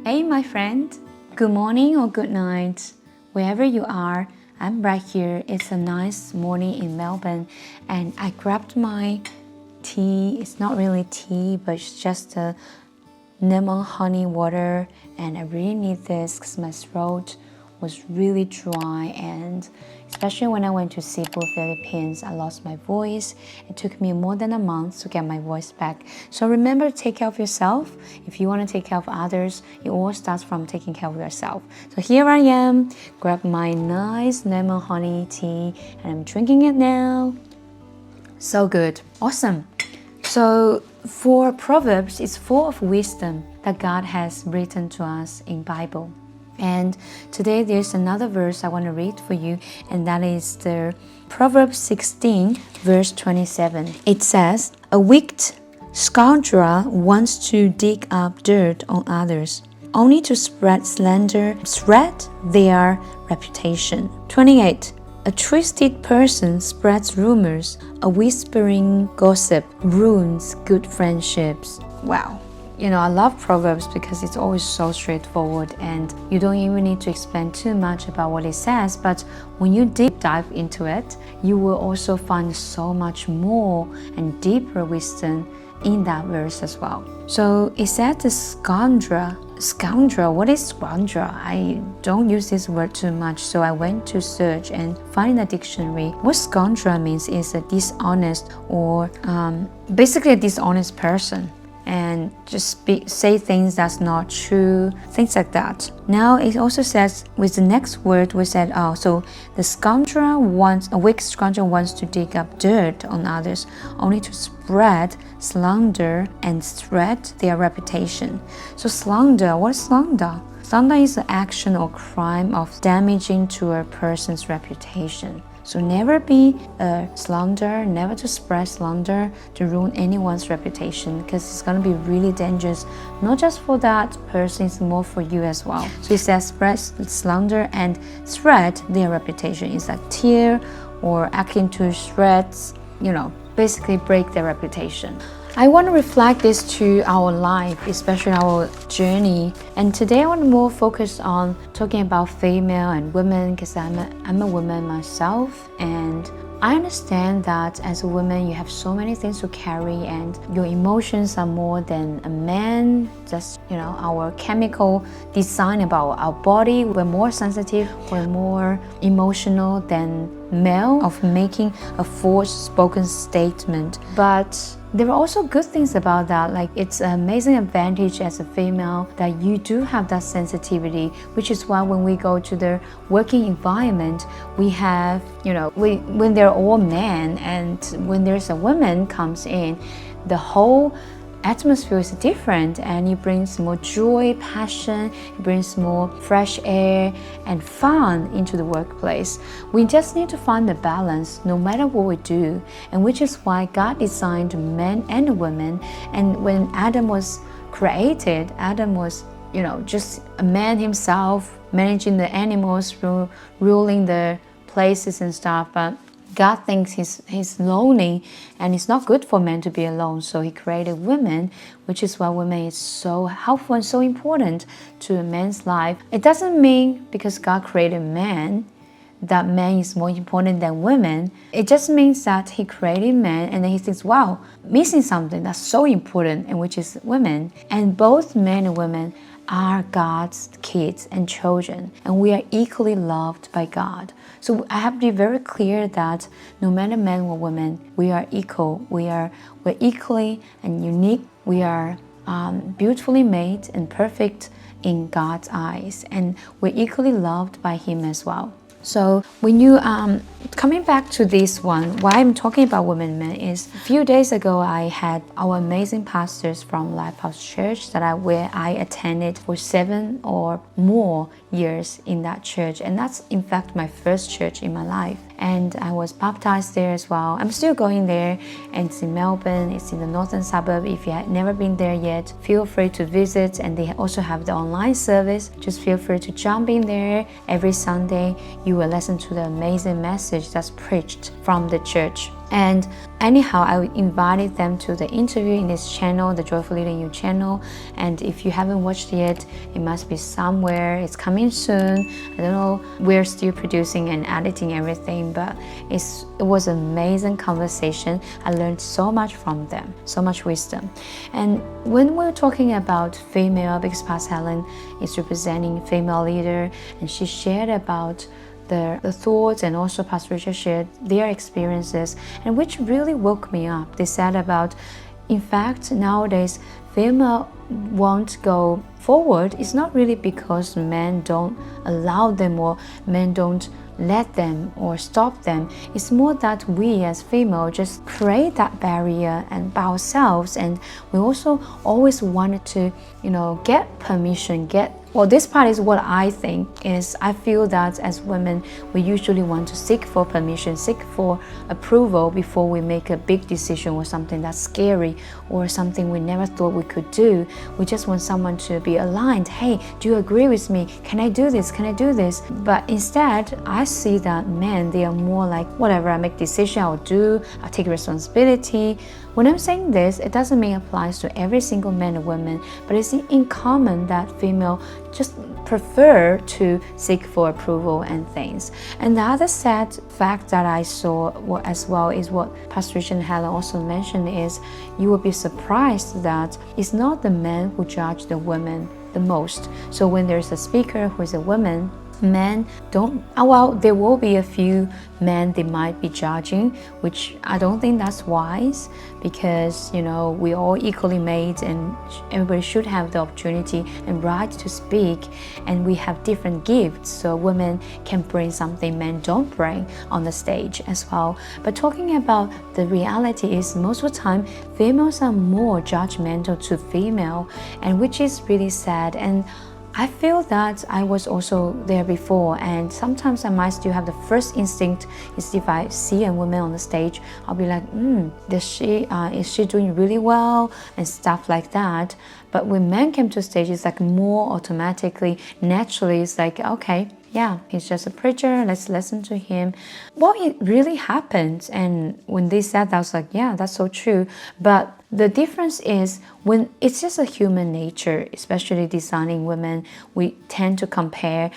Hey, my friend. Good morning or good night. Wherever you are, I'm right here. It's a nice morning in Melbourne, and I grabbed my tea. It's not really tea, but it's just a lemon honey water, and I really need this because my throat was really dry, and especially when I went to Cebu, Philippines, I lost my voice. It took me more than a month to get my voice back. So remember to take care of yourself. If you want to take care of others, it all starts from taking care of yourself. So here I am, grab my nice lemon honey tea, and I'm drinking it now. So good, awesome. So for Proverbs, it's full of wisdom that God has written to us in Bible. And today there's another verse I want to read for you, and that is the Proverbs 16, verse 27. It says, "A wicked scoundrel wants to dig up dirt on others, only to spread slander, threat their reputation." 28. A twisted person spreads rumors. A whispering gossip ruins good friendships. Wow. I love Proverbs because it's always so straightforward and you don't even need to explain too much about what it says. But when you deep dive into it, you will also find so much more and deeper wisdom in that verse as well. So it said the scoundrel. Scoundrel, what is scoundrel? I don't use this word too much, so I went to search and find a dictionary. What scoundrel means is a dishonest or basically a dishonest person, and just say things that's not true, things like that. Now it also says with the next word we said, so the a wicked scoundrel wants to dig up dirt on others, only to spread slander and threat their reputation. So slander, what is slander? Slander is the action or crime of damaging to a person's reputation. So never be a slanderer, never to spread slander to ruin anyone's reputation, because it's going to be really dangerous, not just for that person, it's more for you as well. So it says spread slander and threat their reputation. It's like tear or akin to shreds, basically break their reputation. I want to reflect this to our life, especially our journey. And today I want to more focus on talking about female and women, because I'm a woman myself, and I understand that as a woman you have so many things to carry, and your emotions are more than a man. Just our chemical design about our body, we're more sensitive, we're more emotional than male of making a forced spoken statement. But there are also good things about that, like it's an amazing advantage as a female that you do have that sensitivity, which is why when we go to the working environment, we have, when they're all men and when there's a woman comes in, the whole atmosphere is different, and it brings more joy, passion, it brings more fresh air and fun into the workplace. We just need to find the balance no matter what we do, and which is why God designed men and women. And when Adam was created, Adam was just a man himself, managing the animals, ruling the places and stuff, but God thinks he's lonely, and it's not good for men to be alone, so he created women, which is why women is so helpful and so important to a man's life. It doesn't mean because God created man that man is more important than women. It just means that he created man, and then he thinks, wow, missing something that's so important, and which is women. And both men and women are God's kids and children, and we are equally loved by God. So I have to be very clear that no matter man or woman, we are equal. We're equally and unique. We are beautifully made and perfect in God's eyes, and we're equally loved by Him as well. So when you coming back to this one, why I'm talking about women and men is a few days ago I had our amazing pastors from Lifehouse Church where I attended for 7 or more years in that church, and that's in fact my first church in my life. And I was baptized there as well. I'm still going there, and it's in Melbourne. It's in the northern suburb. If you had never been there yet, feel free to visit, and they also have the online service. Just feel free to jump in there. Every Sunday you will listen to the amazing message that's preached from the church. And anyhow, I invited them to the interview in this channel, the Joyful Leading You channel. And if you haven't watched it, it must be somewhere. It's coming soon. I don't know. We're still producing and editing everything, but it was an amazing conversation. I learned so much from them, so much wisdom. And when we're talking about female, because Pastor Helen is representing female leader, and she shared about the thoughts, and also Pastor Richard shared their experiences, and which really woke me up. They said about, in fact, nowadays female won't go forward. It's not really because men don't allow them or men don't let them or stop them. It's more that we as female just create that barrier and by ourselves, and we also always wanted to, get permission, well, this part is what I think is, I feel that as women, we usually want to seek for permission, seek for approval before we make a big decision or something that's scary or something we never thought we could do. We just want someone to be aligned. Hey, do you agree with me? Can I do this? Can I do this? But instead, I see that men, they are more like, whatever, I make decision, I'll do, I'll take responsibility. When I'm saying this, it doesn't mean it applies to every single man or woman, but it's in common that female just prefer to seek for approval and things. And the other sad fact that I saw as well is what Pastor Richard and Helen also mentioned is, you will be surprised that it's not the men who judge the women the most. So when there's a speaker who is a woman, men don't, well, there will be a few men they might be judging, which I don't think that's wise, because we all equally made and everybody should have the opportunity and right to speak, and we have different gifts, so women can bring something men don't bring on the stage as well. But talking about the reality is, most of the time females are more judgmental to female, and which is really sad. And I feel that I was also there before, and sometimes I might still have the first instinct is, if I see a woman on the stage, I'll be like, is she doing really well and stuff like that. But when men came to the stage, it's like more automatically, naturally, it's like, okay, yeah, he's just a preacher, let's listen to him. Well, it really happened, and when they said that, I was like, yeah, that's so true. But the difference is, when it's just a human nature, especially designing women, we tend to compare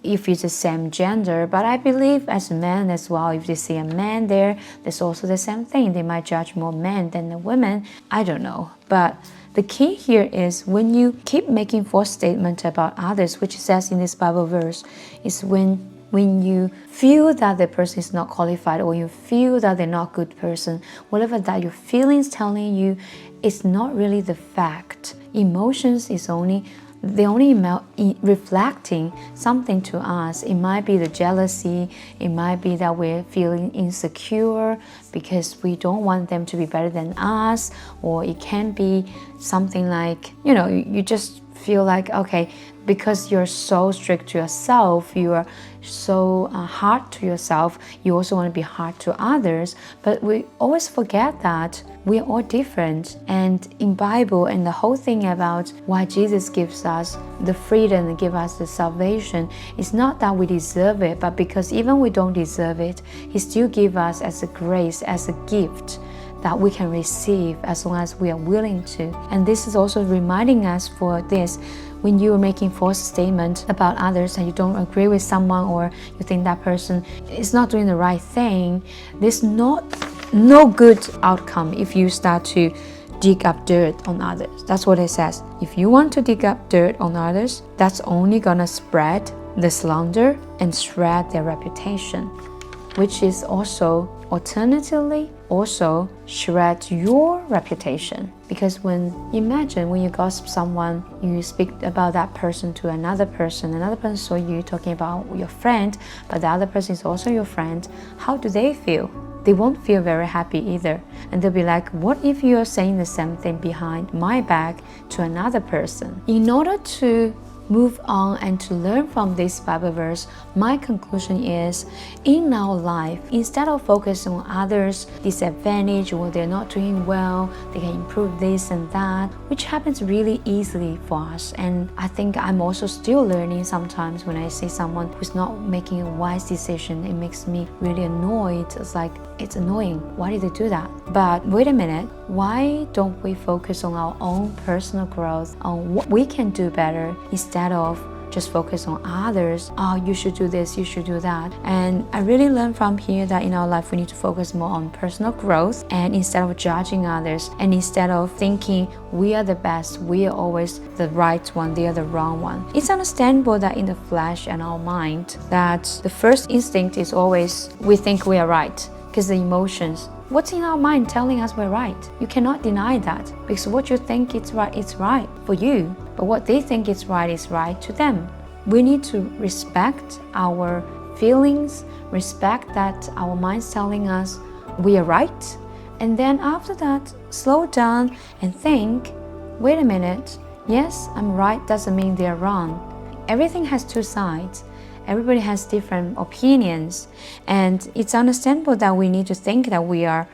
if it's the same gender. But I believe as men as well, if they see a man there, there's also the same thing. They might judge more men than the women. I don't know. But the key here is, when you keep making false statements about others, which it says in this Bible verse, is when you feel that the person is not qualified, or you feel that they're not a good person, whatever that your feelings telling you, it's not really the fact. Emotions is only reflecting something to us. It might be the jealousy, it might be that we're feeling insecure because we don't want them to be better than us, or it can be something like, you just feel like, okay, because you're so strict to yourself, you are so hard to yourself, you also want to be hard to others. But we always forget that we're all different. And in Bible, and the whole thing about why Jesus gives us the freedom and give us the salvation, it's not that we deserve it, but because even we don't deserve it, He still gives us as a grace, as a gift that we can receive as long as we are willing to. And this is also reminding us for this, when you are making false statements about others and you don't agree with someone, or you think that person is not doing the right thing, there's no good outcome if you start to dig up dirt on others. That's what it says. If you want to dig up dirt on others, that's only gonna spread the slander and shred their reputation, which is also alternatively also shred your reputation. Because imagine when you gossip someone, you speak about that person to another person saw you talking about your friend, but the other person is also your friend, how do they feel? They won't feel very happy either. And they'll be like, what if you're saying the same thing behind my back to another person? In order to move on and to learn from this Bible verse, my conclusion is, in our life, instead of focusing on others' disadvantage or they're not doing well, they can improve this and that, which happens really easily for us. And I think I'm also still learning sometimes when I see someone who's not making a wise decision. It makes me really annoyed. It's like, it's annoying. Why did they do that? But wait a minute, why don't we focus on our own personal growth, on what we can do better, instead of just focus on others? Oh, you should do this, you should do that. And I really learned from here that in our life we need to focus more on personal growth, and instead of judging others, and instead of thinking we are the best, we are always the right one, they are the wrong one. It's understandable that in the flesh and our mind, that the first instinct is always we think we are right, because the emotions, what's in our mind telling us we're right? You cannot deny that, because what you think it's right for you, but what they think is right to them. We need to respect our feelings, respect that our mind's telling us we are right, and then after that, slow down and think, wait a minute, yes, I'm right doesn't mean they're wrong. Everything has two sides. Everybody has different opinions, and it's understandable that we need to think that we are,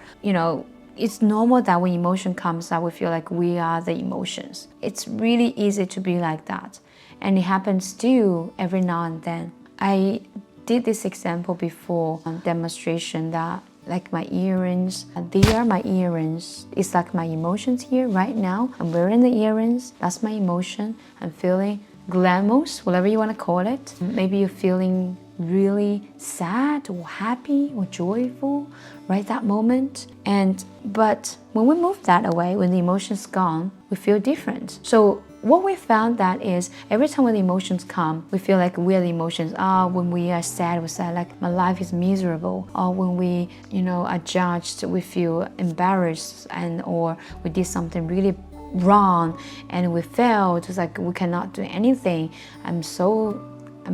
it's normal that when emotion comes out, we feel like we are the emotions. It's really easy to be like that, and it happens still every now and then. I did this example before on demonstration that like my earrings, they are my earrings. It's like my emotions here right now. I'm wearing the earrings, that's my emotion. I'm feeling glamorous, whatever you want to call it. Maybe you're feeling really sad or happy or joyful right that moment. But when we move that away, when the emotion's gone, we feel different. So what we found that is every time when the emotions come, we feel like we're the emotions. When we are sad, we say like my life is miserable. Or when we, are judged, we feel embarrassed, or we did something really wrong and we failed. It's like we cannot do anything. I'm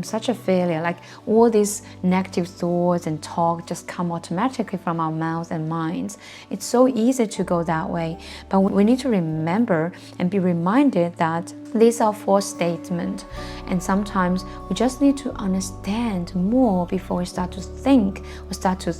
such a failure. Like all these negative thoughts and talk just come automatically from our mouths and minds. It's so easy to go that way. But we need to remember and be reminded that these are false statements. And sometimes we just need to understand more before we start to think or start to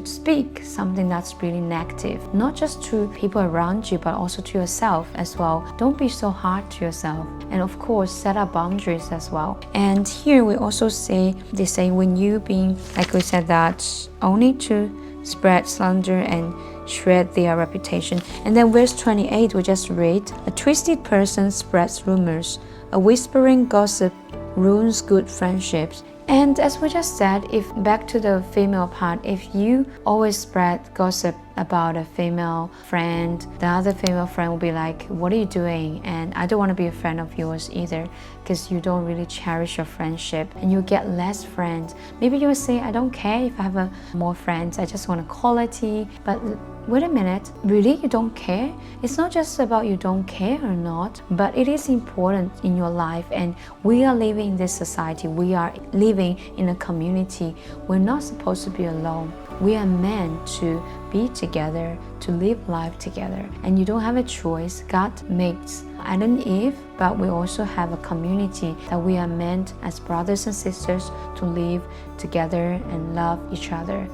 speak something that's really negative, not just to people around you, but also to yourself as well. Don't be so hard to yourself. And of course, set up boundaries as well. And here we also they say when you being, like we said, that only to spread slander and shred their reputation. And then verse 28, we just read, a twisted person spreads rumors, a whispering gossip ruins good friendships. And as we just said, if back to the female part, if you always spread gossip about a female friend, the other female friend will be like, what are you doing? And I don't want to be a friend of yours either, because you don't really cherish your friendship and you get less friends. Maybe you will say, I don't care if I have more friends, I just want a quality. But wait a minute, really you don't care? It's not just about you don't care or not, but it is important in your life. And we are living in this society, we are living in a community. We're not supposed to be alone. We are meant to be together, to live life together. And you don't have a choice. God makes Adam and Eve, but we also have a community that we are meant as brothers and sisters to live together and love each other.